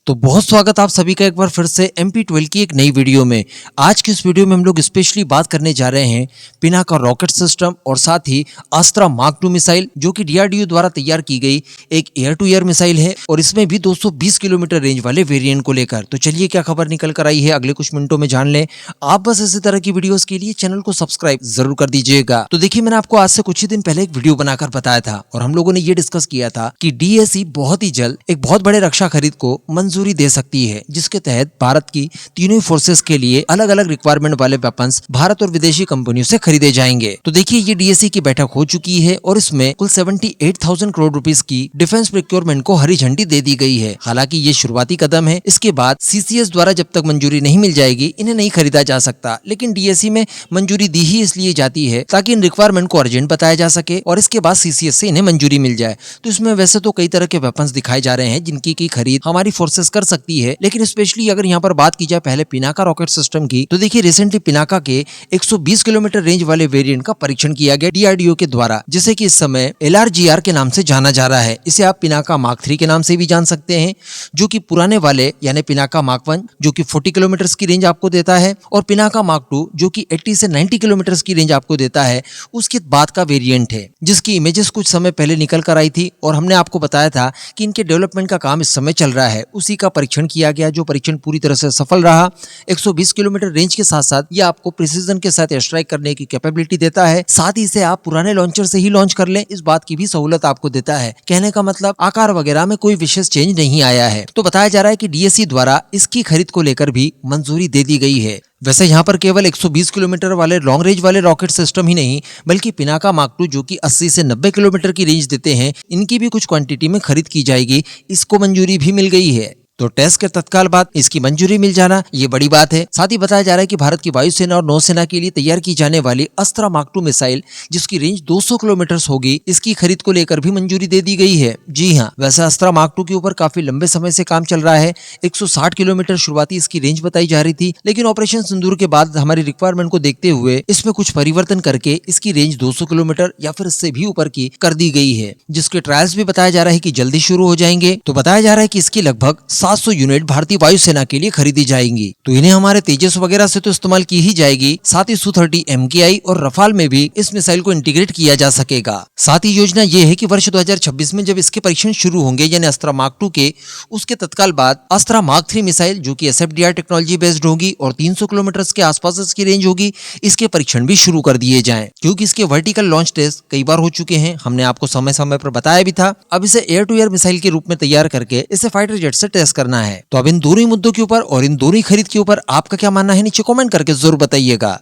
तो बहुत स्वागत आप सभी का एक बार फिर से MP12 की एक नई वीडियो में। आज की इस वीडियो में हम लोग स्पेशली बात करने जा रहे हैं पिनाका रॉकेट सिस्टम और साथ ही अस्त्रा मार्क 2 मिसाइल, जो कि DRDO द्वारा तैयार की गई एक एयर टू एयर मिसाइल है और इसमें भी 220 किलोमीटर रेंज वाले वेरिएंट को लेकर। तो चलिए क्या खबर निकल कर आई है अगले कुछ मिनटों में जान लें। आप बस इसी तरह की वीडियोस के लिए चैनल को सब्सक्राइब जरूर कर दीजिएगा। तो देखिए, मैंने आपको आज से कुछ ही दिन पहले एक वीडियो बनाकर बताया था और हम लोगों ने ये डिस्कस किया था कि DAC बहुत ही जल्द एक बहुत बड़े रक्षा खरीद को मंजूरी दे सकती है, जिसके तहत भारत की तीनों फोर्सेस के लिए अलग अलग रिक्वायरमेंट वाले वेपन्स भारत और विदेशी कंपनियों से खरीदे जाएंगे। तो देखिए, ये DAC की बैठक हो चुकी है और इसमें कुल 78,000 करोड़ रुपीस की डिफेंस प्रोक्योरमेंट को हरी झंडी दे दी गई है। हालांकि ये शुरुआती कदम है, इसके बाद CCS द्वारा जब तक मंजूरी नहीं मिल जाएगी इन्हें नहीं खरीदा जा सकता। लेकिन DAC में मंजूरी दी ही इसलिए जाती है ताकि इन रिक्वायरमेंट को अर्जेंट बताया जा सके और इसके बाद CCS से इन्हें मंजूरी मिल जाए। तो इसमें वैसे तो कई तरह के वेपन्स दिखाए जा रहे हैं जिनकी की खरीद हमारी फोर्सेस कर सकती है, लेकिन स्पेशली अगर यहाँ पर बात की जाए पहले पिनाका रॉकेट सिस्टम की, तो देखिए रिसेंटली पिनाका के 120 किलोमीटर रेंज वाले वेरिएंट का परीक्षण किया गया DRDO के द्वारा, जिसे कि इस समय LRGR के नाम से जाना जा रहा है। इसे आप पिनाका मार्क 3 के नाम से भी जान सकते हैं, जो कि पुराने वाले यानी पिनाका मार्क 1 जो कि 40 किलोमीटर की रेंज आपको देता है और पिनाका मार्क 2 जो कि 80 से 90 किलोमीटर की रेंज आपको देता है, उसके बाद का वेरिएंट है, जिसकी इमेजेस कुछ समय पहले निकल कर आई थी और हमने आपको बताया था कि इनके डेवलपमेंट का काम इस समय चल रहा है। उसी का परीक्षण किया गया, जो परीक्षण पूरी तरह से सफल रहा। 120 किलोमीटर रेंज के साथ साथ ये आपको प्रिसीजन के साथ स्ट्राइक करने की कैपेबिलिटी देता है। साथ ही इसे आप पुराने लॉन्चर से ही लॉन्च कर लें, इस बात की भी सहूलत आपको देता है। कहने का मतलब आकार वगैरह में कोई विशेष चेंज नहीं आया है। तो बताया जा रहा है कि DAC द्वारा इसकी खरीद को लेकर भी मंजूरी दे दी गई है। वैसे यहाँ पर केवल 120 किलोमीटर वाले लॉन्ग रेंज वाले रॉकेट सिस्टम ही नहीं, बल्कि पिनाका मार्क 2 जो कि 80 से 90 किलोमीटर की रेंज देते हैं, इनकी भी कुछ क्वांटिटी में खरीद की जाएगी। इसको मंजूरी भी मिल गई है। तो टेस्ट के तत्काल बाद इसकी मंजूरी मिल जाना ये बड़ी बात है। साथ ही बताया जा रहा है कि भारत की वायुसेना और नौसेना के लिए तैयार की जाने वाली अस्त्रा मार्क 2 मिसाइल, जिसकी रेंज 200 किलोमीटर होगी, इसकी खरीद को लेकर भी मंजूरी दे दी गई है। जी हाँ, वैसे अस्त्रा मार्क 2 के ऊपर काफी लंबे समय से काम चल रहा है। 160 किलोमीटर शुरुआती इसकी रेंज बताई जा रही थी, लेकिन ऑपरेशन सिंदूर के बाद हमारी रिक्वायरमेंट को देखते हुए इसमें कुछ परिवर्तन करके इसकी रेंज 200 किलोमीटर या फिर इससे भी ऊपर की कर दी गई है, जिसके ट्रायल्स भी बताया जा रहा है कि जल्दी शुरू हो जाएंगे। तो बताया जा रहा है कि इसकी लगभग 700 यूनिट भारतीय वायुसेना के लिए खरीदी जाएंगी। तो इन्हें हमारे तेजस वगैरह से तो इस्तेमाल की ही जाएगी, साथ ही Su-30 MKI और रफाल में भी इस मिसाइल को इंटीग्रेट किया जा सकेगा। साथ ही योजना ये है कि वर्ष 2026 में जब इसके परीक्षण शुरू होंगे यानी अस्त्रा मार्क 2 के, उसके तत्काल बाद अस्त्रा मार्क 3 मिसाइल जो कि SFDR टेक्नोलॉजी बेस्ड होगी और 300 किलोमीटर के आसपास इसकी रेंज होगी, इसके परीक्षण भी शुरू कर दिए जाएं, क्योंकि इसके वर्टिकल लॉन्च टेस्ट कई बार हो चुके हैं। हमने आपको समय समय पर बताया भी था। अब इसे एयर टू एयर मिसाइल के रूप में तैयार करके इसे फाइटर जेट से टेस्ट करना है। तो अब इन दोनों ही मुद्दों के ऊपर और इन दोनों ही खरीद के ऊपर आपका क्या मानना है, नीचे कमेंट करके जरूर बताइएगा।